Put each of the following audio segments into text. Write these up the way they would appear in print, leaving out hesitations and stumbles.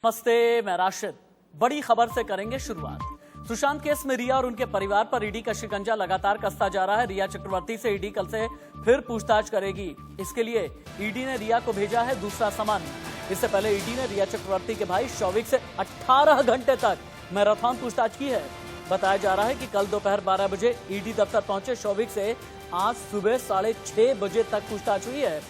नमस्ते, मैं राशिद। बड़ी खबर से करेंगे शुरुआत। सुशांत केस में रिया और उनके परिवार पर ईडी का शिकंजा लगातार कसता जा रहा है। रिया चक्रवर्ती से ईडी कल से फिर पूछताछ करेगी। इसके लिए ईडी ने रिया को भेजा है दूसरा समन। इससे पहले ईडी ने रिया चक्रवर्ती के भाई शौविक से 18 घंटे तक मैराथन पूछताछ की है। बताया जा रहा है कि कल दोपहर 12 बजे ईडी दफ्तर पहुंचे शौविक से आज सुबह 6:30 बजे तक पूछताछ हुई है।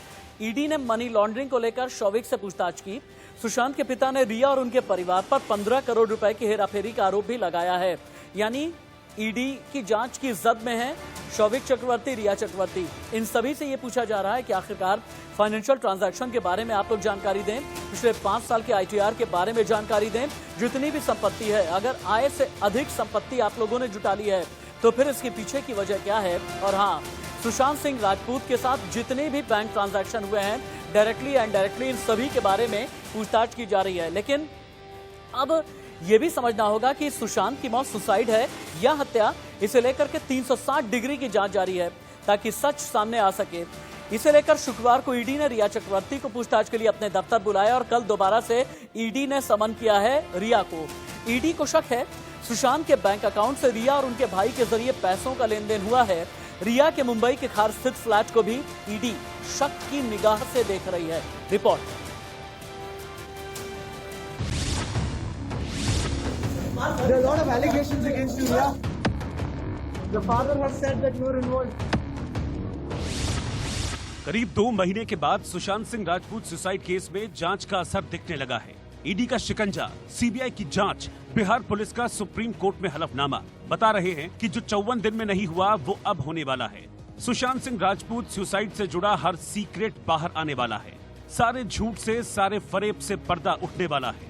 ईडी ने मनी लॉन्ड्रिंग को लेकर शौविक से पूछताछ की। सुशांत के पिता ने रिया और उनके परिवार पर 15 करोड़ रुपए की हेराफेरी का आरोप भी लगाया है। यानी ईडी की जांच की जद में है शौविक चक्रवर्ती, रिया चक्रवर्ती। इन सभी से ये पूछा जा रहा है कि आखिरकार फाइनेंशियल ट्रांजैक्शन के बारे में आप लोग जानकारी दें, पिछले 5 साल के आईटीआर के बारे में जानकारी दें। जितनी भी संपत्ति है, अगर आय से अधिक संपत्ति आप लोगों ने जुटा ली है तो फिर इसके पीछे की वजह क्या है। और हाँ, सुशांत सिंह राजपूत के साथ जितने भी बैंक ट्रांजैक्शन हुए हैं डायरेक्टली एंड इनडायरेक्टली, इन सभी के बारे में पूछताछ की जा रही है। लेकिन अब यह भी समझना होगा कि सुशांत की मौत सुसाइड है या हत्या, इसे लेकर के 360 डिग्री की जांच जारी है ताकि सच सामने आ सके। इसे लेकर शुक्रवार को ईडी ने रिया चक्रवर्ती को पूछताछ के लिए अपने दफ्तर बुलाया और कल दोबारा से ईडी ने समन किया है रिया को। ईडी को शक है सुशांत के बैंक अकाउंट से रिया और उनके भाई के जरिए पैसों का लेन देन हुआ है। रिया के मुंबई के खार स्थित फ्लैट को भी ईडी शक की निगाह से देख रही है। Report. There are a lot of allegations against you, Riya. The father has said that you were involved. करीब 2 महीने के बाद सुशांत सिंह राजपूत सुसाइड केस में जांच का असर दिखने लगा है। ईडी का शिकंजा, सीबीआई की जांच, बिहार पुलिस का सुप्रीम कोर्ट में हलफनामा बता रहे हैं कि जो 54 दिन में नहीं हुआ वो अब होने वाला है। सुशांत सिंह राजपूत सुसाइड से जुड़ा हर सीक्रेट बाहर आने वाला है। सारे झूठ से, सारे फरेब से पर्दा उठने वाला है।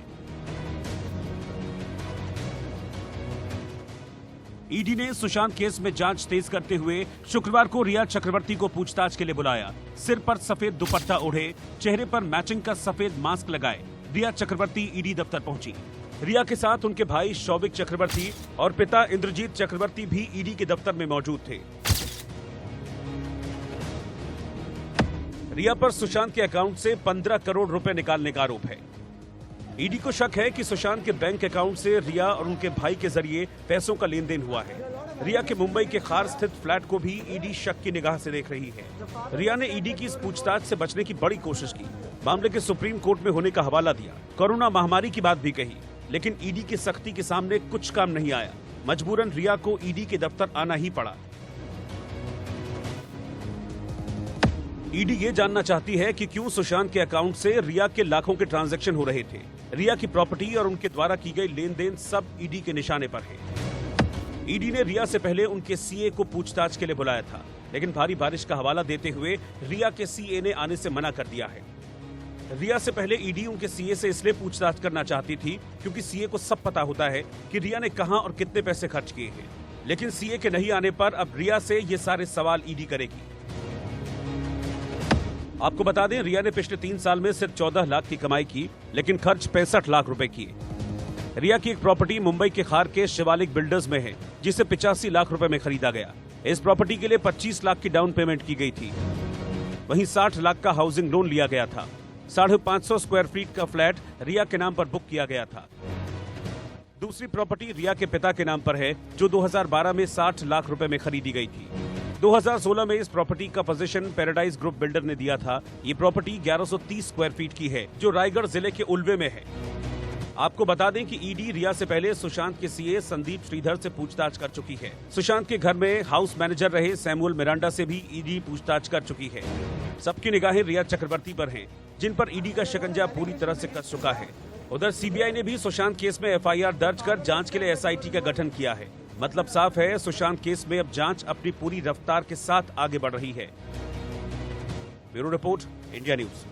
ईडी ने सुशांत केस में जांच तेज करते हुए शुक्रवार को रिया चक्रवर्ती को पूछताछ के लिए बुलाया। सिर पर सफेद दुपट्टा ओढ़े, चेहरे पर मैचिंग का सफेद मास्क लगाए रिया चक्रवर्ती ईडी दफ्तर पहुंची। रिया के साथ उनके भाई शौविक चक्रवर्ती और पिता इंद्रजीत चक्रवर्ती भी ईडी के दफ्तर में मौजूद थे। रिया पर सुशांत के अकाउंट से 15 करोड़ रुपए निकालने का आरोप है। ईडी को शक है कि सुशांत के बैंक अकाउंट से रिया और उनके भाई के जरिए पैसों का लेन देन हुआ है। रिया के मुंबई के खार स्थित फ्लैट को भी ईडी शक की निगाह से देख रही है। रिया ने ईडी की इस पूछताछ से बचने की बड़ी कोशिश की, मामले के सुप्रीम कोर्ट में होने का हवाला दिया, कोरोना महामारी की बात भी कही, लेकिन ईडी की सख्ती के सामने कुछ काम नहीं आया। मजबूरन रिया को ईडी के दफ्तर आना ही पड़ा। ईडी ये जानना चाहती है कि क्यों सुशांत के अकाउंट से रिया के लाखों के ट्रांजैक्शन हो रहे थे। रिया की प्रॉपर्टी और उनके द्वारा की गई लेन देन सब ईडी के निशाने पर है। ईडी ने रिया से पहले उनके सीए को पूछताछ के लिए बुलाया था, लेकिन भारी बारिश का हवाला देते हुए रिया के सीए ने आने से मना कर दिया है। रिया से पहले ईडी उनके सीए से इसलिए पूछताछ करना चाहती थी क्योंकि सीए को सब पता होता है कि रिया ने कहां और कितने पैसे खर्च किए हैं। लेकिन सीए के नहीं आने पर अब रिया से ये सारे सवाल ईडी करेगी। आपको बता दें, रिया ने पिछले 3 साल में सिर्फ 14 लाख की कमाई की, लेकिन खर्च 65 लाख रुपए किए। रिया की एक प्रॉपर्टी मुंबई के खार के शिवालिक बिल्डर्स में है, जिसे 85 लाख रुपए में खरीदा गया। इस प्रॉपर्टी के लिए 25 लाख की डाउन पेमेंट की गई थी। वहीं 60 लाख का हाउसिंग लोन लिया गया था। 550 स्क्वायर फीट का फ्लैट रिया के नाम पर बुक किया गया था। दूसरी प्रॉपर्टी रिया के पिता के नाम पर है, जो 2012 में 60 लाख रुपए में खरीदी गई थी। 2016 में इस प्रॉपर्टी का पोजीशन पैराडाइज ग्रुप बिल्डर ने दिया था। ये प्रॉपर्टी 1130 स्क्वायर फीट की है, जो रायगढ़ जिले के उल्वे में है। आपको बता दें कि ईडी रिया से पहले सुशांत के सीए संदीप श्रीधर से पूछताछ कर चुकी है। सुशांत के घर में हाउस मैनेजर रहे सैमुअल मिरांडा से भी ईडी पूछताछ कर चुकी है। सबकी निगाहें रिया चक्रवर्ती पर हैं, जिन पर ईडी का शिकंजा पूरी तरह से कस चुका है। उधर सीबीआई ने भी सुशांत केस में एफआईआर दर्ज कर जांच के लिए एसआईटी का गठन किया है। मतलब साफ है, सुशांत केस में अब जांच अपनी पूरी रफ्तार के साथ आगे बढ़ रही है। Bureau report, India news.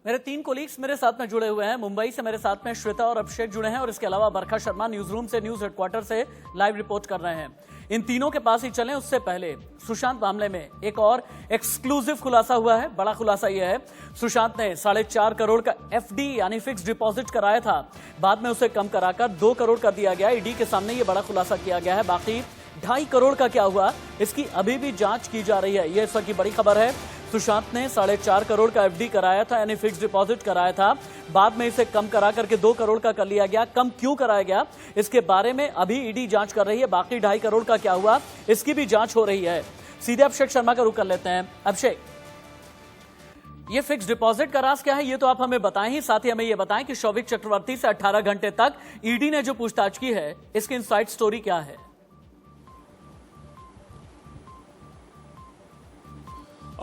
मेरे 3 कोलीग्स मेरे साथ में जुड़े हुए हैं। मुंबई से मेरे साथ में श्वेता और अभिषेक जुड़े हैं और इसके अलावा बरखा शर्मा न्यूज रूम से, न्यूज हेडक्वार्टर से लाइव रिपोर्ट कर रहे हैं। इन तीनों के पास ही चलें, उससे पहले सुशांत मामले में एक और एक्सक्लूसिव खुलासा हुआ है। बड़ा खुलासा यह है, सुशांत ने 4.5 करोड़ का एफडी यानी फिक्स डिपॉजिट कराया था, बाद में उसे कम कराकर 2 करोड़ कर दिया गया। ईडी के सामने यह बड़ा खुलासा किया गया है। बाकी 2.5 करोड़ का क्या हुआ, इसकी अभी भी जांच की जा रही है। यह इस वक्त की बड़ी खबर है। सुशांत ने 4.5 करोड़ का एफडी कराया था, यानी फिक्स डिपॉजिट कराया था। बाद में इसे कम करा करके 2 करोड़ का कर लिया गया। कम क्यों कराया गया, इसके बारे में अभी ईडी जांच कर रही है। बाकी 2.5 करोड़ का क्या हुआ, इसकी भी जांच हो रही है। सीधे अभिषेक शर्मा का रुख कर लेते हैं। अभिषेक, ये फिक्स डिपॉजिट का राज क्या है, ये तो आप हमें बताएं ही, साथ ही हमें ये बताएं कि शौविक चक्रवर्ती से 18 घंटे तक ईडी ने जो पूछताछ की है, इसकी इनसाइड स्टोरी क्या है?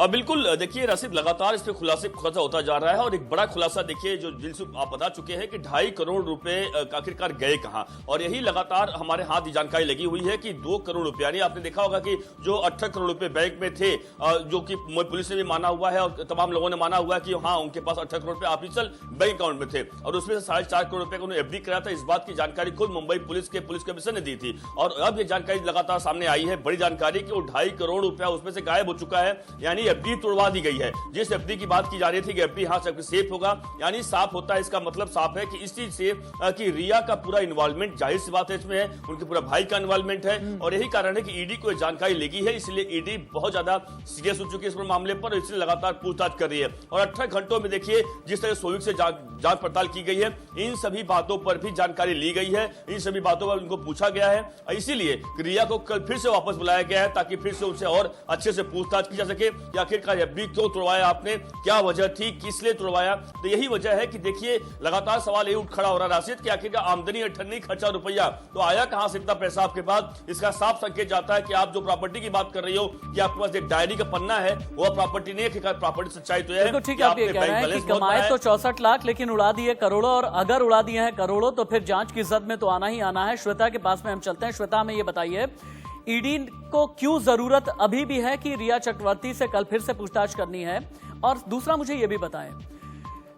बिल्कुल, देखिए रशीद, लगातार इस पे खुलासा होता जा रहा है और एक बड़ा खुलासा देखिए जो जिनसे आप बता चुके हैं कि 2.5 करोड़ रुपए आखिरकार गए कहां, और यही लगातार हमारे हाथ की जानकारी लगी हुई है कि 2 करोड़ रुपए, यानी आपने देखा होगा कि जो 18 करोड़ रुपए बैंक में थे, जो कि पुलिस ने भी माना हुआ है और तमाम लोगों ने माना हुआ है कि हाँ उनके पास 18 करोड़ रुपए ऑफिशियल बैंक अकाउंट में थे, और उसमें से 4.5 करोड़ रुपए का उन्होंने एफडी कराया था। इस बात की जानकारी खुद मुंबई पुलिस के पुलिस कमिश्नर ने दी थी, और अब ये जानकारी लगातार सामने आई है, बड़ी जानकारी, कि वो 2.5 करोड़ रुपया उसमें से गायब हो चुका है, यानी एफडी तोड़वा दी गई है। जिस एफडी की बात की जा रही थी कि एफडी सबके सेफ होगा, यानी साफ होता है, इसका मतलब साफ है कि इस चीज से कि रिया का पूरा इन्वॉल्वमेंट, जाहिर सी बात है इसमें है, उनके पूरा भाई का इन्वॉल्वमेंट है, और यही कारण है कि ईडी को जानकारी लगी है, इसलिए ईडी बहुत ज्यादा सीरियस हो चुकी है इस मामले पर, इसलिए लगातार पूछताछ कर रही है। और 18 घंटों में देखिए जिस तरह शौविक से जांच पड़ताल की गई है, इन सभी बातों पर भी जानकारी ली गई है, इन सभी बातों पर उनको पूछा गया है, इसीलिए रिया को कल फिर से वापस बुलाया गया है ताकि फिर से उनसे और अच्छे से पूछताछ की जा सके कि आखिरकार एफडी क्यों तोड़वाया आपने, क्या वजह थी, किस लिए तोड़वाया। तो यही वजह है कि देखिए लगातार सवाल ये उठ खड़ा हो रहा है राशिद कि आखिरकार आमदनी अठन्नी, खर्चा रुपया, तो आया कहां से इतना पैसा आपके पास। इसका साफ संकेत जाता है कि आप जो प्रॉपर्टी की बात कर रही हो कि आपके पास एक डायरी का पन्ना है, वो प्रॉपर्टी नहीं है, प्रॉपर्टी सच्चाई तो है। ठीक है, आप ये कह रहे हैं कि कमाए तो 64 लाख लेकिन उड़ा दिए करोड़ों, और अगर उड़ा दिए हैं करोड़ों तो फिर जांच की जद में तो आना ही आना है। श्वेता के पास में हम चलते हैं। श्वेता, हमें ये बताइए, ईडी को क्यों जरूरत अभी भी है कि रिया चक्रवर्ती से कल फिर से पूछताछ करनी है? और दूसरा मुझे यह भी बताएं,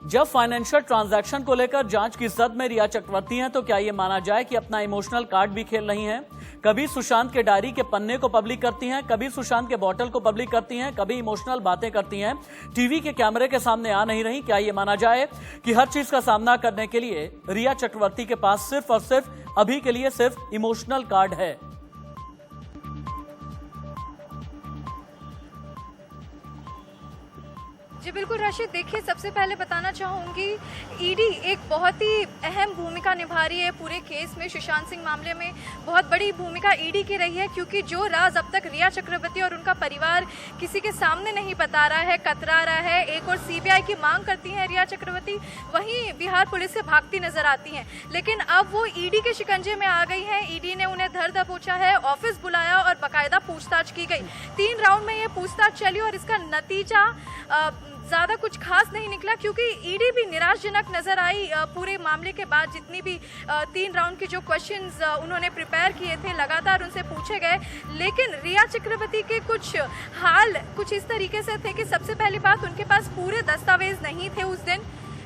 जब फाइनेंशियल ट्रांजैक्शन को लेकर जांच की जद में रिया चक्रवर्ती हैं, तो क्या यह माना जाए कि अपना इमोशनल कार्ड भी खेल रही हैं? कभी सुशांत के डायरी के पन्ने को पब्लिक करती हैं, कभी सुशांत के बॉटल को पब्लिक करती हैं, कभी इमोशनल बातें करती हैं, टीवी के कैमरे के सामने आ नहीं रही। क्या यह माना जाए कि हर चीज का सामना करने के लिए रिया चक्रवर्ती के पास सिर्फ और सिर्फ अभी के लिए सिर्फ इमोशनल कार्ड है? जी बिल्कुल राशिद, देखिए सबसे पहले बताना चाहूँगी ईडी एक बहुत ही अहम भूमिका निभा रही है पूरे केस में। सुशांत सिंह मामले में बहुत बड़ी भूमिका ईडी की रही है, क्योंकि जो राज अब तक रिया चक्रवर्ती और उनका परिवार किसी के सामने नहीं बता रहा है, कतरा रहा है, एक और सीबीआई की मांग करती हैं रिया चक्रवर्ती, वहीं बिहार पुलिस से भागती नजर आती हैं। लेकिन अब वो ईडी के शिकंजे में आ गई हैं। ईडी ने उन्हें धर दबोचा है, ऑफिस बुलाया और बाकायदा पूछताछ की गई। 3 राउंड में ये पूछताछ चली और इसका नतीजा ज़्यादा कुछ खास नहीं निकला, क्योंकि ईडी भी निराशजनक नजर आई पूरे मामले के बाद। जितनी भी 3 राउंड के जो क्वेश्चंस उन्होंने प्रिपेयर किए थे, लगातार उनसे पूछे गए, लेकिन रिया चक्रवर्ती के कुछ हाल कुछ इस तरीके से थे कि सबसे पहली बात, उनके पास पूरे दस्तावेज नहीं थे उस दिन,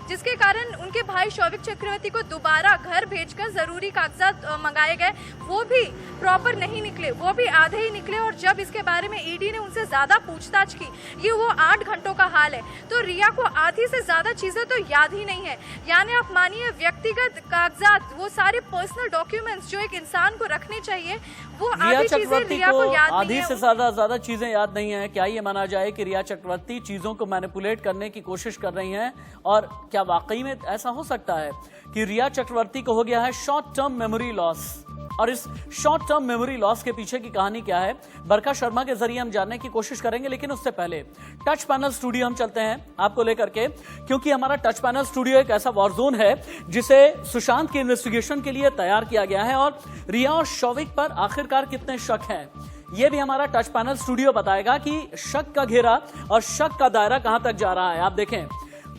जिसके कारण उनके भाई शौविक चक्रवर्ती को दोबारा घर भेजकर जरूरी कागजात मंगाए गए, वो भी प्रॉपर नहीं निकले, वो भी आधे ही निकले। और जब इसके बारे में ईडी ने उनसे ज्यादा पूछताछ की, ये वो 8 घंटों का हाल है, तो रिया को आधी से ज्यादा चीजें तो याद ही नहीं है। यानी आप मानिए व्यक्तिगत कागजात, वो सारे पर्सनल डॉक्यूमेंट्स जो एक इंसान को रखने चाहिए, वो आधी चीजें रिया को याद नहीं है। आधी से ज्यादा चीजें याद नहीं है। क्या ये माना जाए कि रिया चक्रवर्ती चीजों को मैनिपुलेट करने की कोशिश कर रही हैं? और क्या वाकई में ऐसा हो सकता है कि रिया चक्रवर्ती को हो गया है शॉर्ट टर्म मेमोरी लॉस? और इस शॉर्ट टर्म मेमोरी लॉस के पीछे की कहानी क्या है, बरखा शर्मा के जरिए हम जानने की कोशिश करेंगे। लेकिन उससे पहले टच पैनल स्टूडियो हम चलते हैं आपको लेकर के, क्योंकि हमारा टच पैनल स्टूडियो एक ऐसा वॉर जोन है जिसे सुशांत की इन्वेस्टिगेशन के लिए तैयार किया गया है, और रिया और शौविक पर आखिरकार कितने शक हैं, यह भी हमारा टच पैनल स्टूडियो बताएगा कि शक का घेरा और शक का दायरा कहां तक जा रहा है। आप देखें,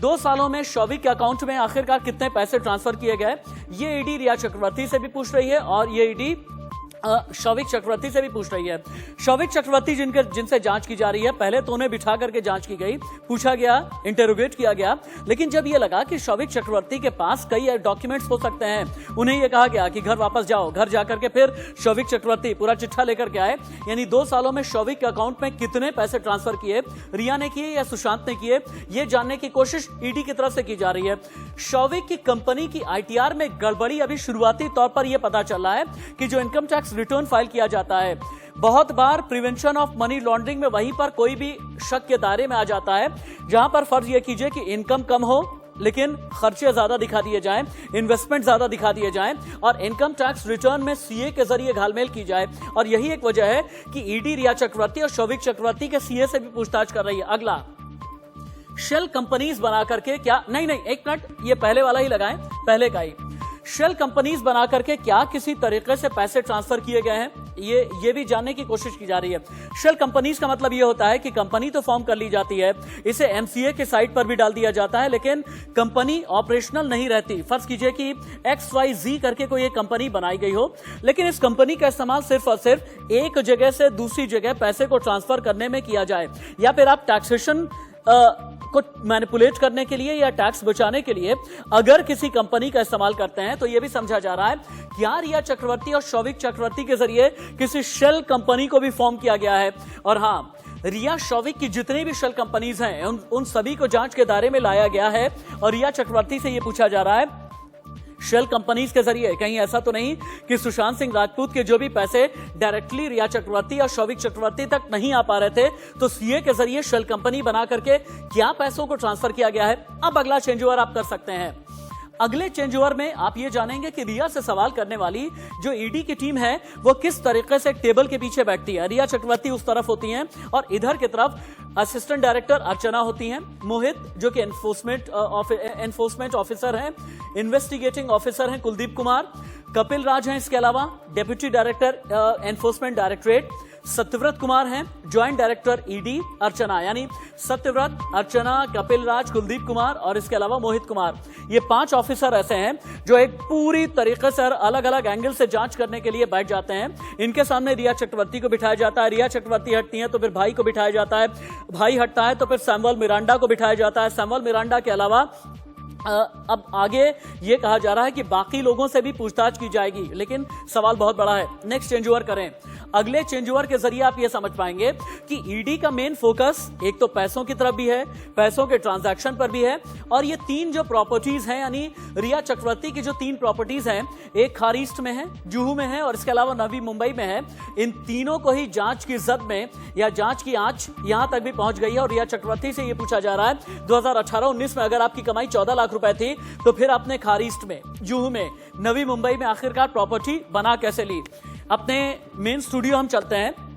2 सालों में शौविक के अकाउंट में आखिरकार कितने पैसे ट्रांसफर किए गए, ये ईडी रिया चक्रवर्ती से भी पूछ रही है, और ये ईडी शौविक चक्रवर्ती से भी पूछ रही है। शौविक चक्रवर्ती जिनसे जांच की जा रही है, पहले तो उन्हें बिठा करके जांच की गई, पूछा गया, इंटरोगेट किया गया, लेकिन जब यह लगा कि शौविक चक्रवर्ती के पास कई डॉक्यूमेंट्स हो सकते हैं, उन्हें यह कहा गया कि घर वापस जाओ। घर जाकर के फिर शौविक चक्रवर्ती पूरा चिट्ठा लेकर के आए, यानी 2 सालों में शौविक के अकाउंट में कितने पैसे ट्रांसफर किए, रिया ने किए या सुशांत ने किए, यह जानने की कोशिश ईडी की तरफ से की जा रही है। शौविक की कंपनी की आईटीआर में गड़बड़ी अभी शुरुआती तौर पर यह पता चला है कि जो इनकम टैक्स रिटर्न फाइल किया जाता है, बहुत बार प्रिवेंशन ऑफ मनी लॉन्ड्रिंग में वहीं पर कोई भी शक के दायरे में आ जाता है जहां पर फर्ज यह कीजिए कि इनकम कम हो लेकिन खर्चे ज्यादा दिखा दिए जाएं, इन्वेस्टमेंट ज्यादा दिखा दिए जाएं और इनकम टैक्स रिटर्न में सीए के जरिए घालमेल की जाए। और यही एक वजह है कि ईडी रिया चक्रवर्ती और शौविक चक्रवर्ती के सीए से भी पूछताछ कर रही है। अगला, शेल कंपनीज बना करके क्या, नहीं एक मिनट, ये पहले वाला ही लगाएं, पहले का ही। शेल कंपनीज बना करके क्या किसी तरीके से पैसे ट्रांसफर किए गए हैं, ये भी जानने की कोशिश की जा रही है। शेल कंपनीज का मतलब ये होता है कि कंपनी तो फॉर्म कर ली जाती है, इसे एमसीए के साइट पर भी डाल दिया जाता है, लेकिन कंपनी ऑपरेशनल नहीं रहती। फर्ज कीजिए कि XYZ करके कोई एक कंपनी बनाई गई हो, लेकिन इस कंपनी का इस्तेमाल सिर्फ और सिर्फ एक जगह से दूसरी जगह पैसे को ट्रांसफर करने में किया जाए, या फिर आप टैक्सेशन को मैनिपुलेट करने के लिए या टैक्स बचाने के लिए अगर किसी कंपनी का इस्तेमाल करते हैं तो यह भी समझा जा रहा है क्या रिया चक्रवर्ती और शौविक चक्रवर्ती के जरिए किसी शेल कंपनी को भी फॉर्म किया गया है। और हां, रिया शौविक की जितनी भी शेल कंपनीज हैं उन सभी को जांच के दायरे में लाया गया है और रिया चक्रवर्ती से यह पूछा जा रहा है शेल कंपनीज के जरिए कहीं ऐसा तो नहीं कि सुशांत सिंह राजपूत के जो भी पैसे डायरेक्टली रिया चक्रवर्ती और शौविक चक्रवर्ती तक नहीं आ पा रहे थे, तो सीए के जरिए शेल कंपनी बना करके क्या पैसों को ट्रांसफर किया गया है। अब अगला चेंज ओवर आप कर सकते हैं। अगले चेंज ओवर में आप ये जानेंगे कि रिया से सवाल करने वाली जो ईडी की टीम है वो किस तरीके से टेबल के पीछे बैठती है। रिया चक्रवर्ती उस तरफ होती हैं और इधर की तरफ असिस्टेंट डायरेक्टर अर्चना होती हैं, मोहित जो कि एनफोर्समेंट ऑफिसर हैं, इन्वेस्टिगेटिंग ऑफिसर हैं कुलदीप कुमार, कपिल राज हैं, इसके अलावा deputy director enforcement directorate, Satyavrat Kumar हैं ज्वाइंट डायरेक्टर ईडी, अर्चना, यानी सत्यव्रत, अर्चना, कपिल राज, कुलदीप कुमार और इसके अलावा मोहित कुमार। ये 5 ऑफिसर ऐसे हैं जो एक पूरी तरीके से अलग अलग एंगल से जांच करने के लिए बैठ जाते हैं। इनके सामने रिया चक्रवर्ती को बिठाया जाता है, रिया चक्रवर्ती हटती है तो फिर भाई को बिठाया जाता है, भाई हटता है तो फिर सैमुअल मिरांडा को बिठाया जाता है। सैमुअल मिरांडा के अलावा अब आगे ये कहा जा रहा है कि बाकी लोगों से भी पूछताछ की जाएगी, लेकिन सवाल बहुत बड़ा है। नेक्स्ट चेंज ओवर करें। अगले चेंज ओवर के जरिए आप ये समझ पाएंगे कि ईडी का मेन फोकस एक तो पैसों की तरफ भी है, पैसों के ट्रांजैक्शन पर भी है, और ये 3 जो प्रॉपर्टीज हैं, यानी रिया चक्रवर्ती की जो 3 प्रॉपर्टीज हैं, एक खार ईस्ट में है, जुहू में है और इसके अलावा नवी मुंबई में है, इन तीनों को ही जांच की जद में या जांच की आंच यहां तक भी पहुंच गई है। और रिया चक्रवर्ती से ये पूछा जा रहा है 2018-19 में अगर आपकी कमाई 14 लाख रुपए थी तो फिर आपने खार ईस्ट में, जुहू में, नवी मुंबई में आखिरकार प्रॉपर्टी बना कैसे ली। अपने मेन स्टूडियो हम चलते हैं।